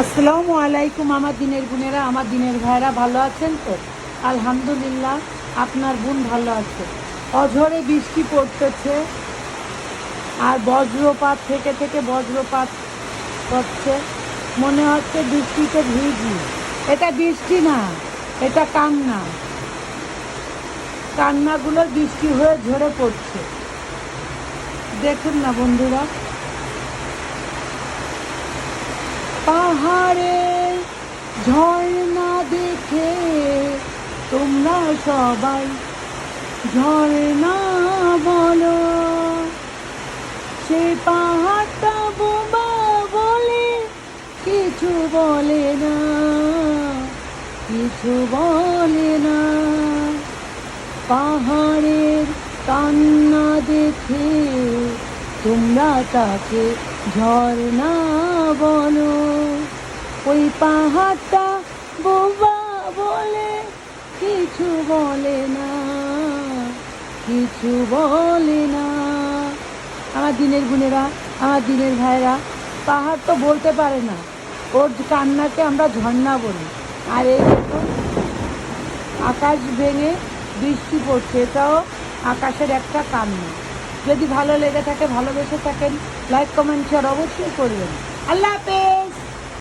আসসালামু আলাইকুম আমার দিনের বোনেরা, আমার দিনের ভাইরা ভালো আছেন তো? আলহামদুলিল্লাহ, আপনার বোন ভালো আছে। অঝরে বৃষ্টি পড়তেছে আর বজ্রপাত থেকে থেকে বজ্রপাত হচ্ছে। মনে হচ্ছে বৃষ্টিতে ভিজি। এটা বৃষ্টি না, এটা কান্না। কান্নাগুলো বৃষ্টি হয়ে ঝরে পড়ছে। দেখুন না বন্ধুরা, পাহাড়ে ঝর্ণা দেখে তোমরা সবাই ঝর্ণা বলো। সে পাহাড়টা বোবা বলে কিছু বলে না, কিছু বলে না। পাহাড়ের কান্না দেখে তোমরা তাকে ঝর্ণা বলো। ওই পাহাড়টা বোবা বলে কিছু বলে না, কিছু বলে না। আমার দিনের বোনেরা, আমার দিনের ভাইরা, পাহাড় তো বলতে পারে না, ওর কান্নাকে আমরা ঝর্ণা বলি। আর এই দেখুন, আকাশ ভেঙে বৃষ্টি পড়ছে, এটাও আকাশের একটা কান্না। যদি ভালো লেগে থাকে, ভালোবেসে থাকেন, লাইক কমেন্ট শেয়ার অবশ্যই করবেন। আল্লাহ হাফেজ।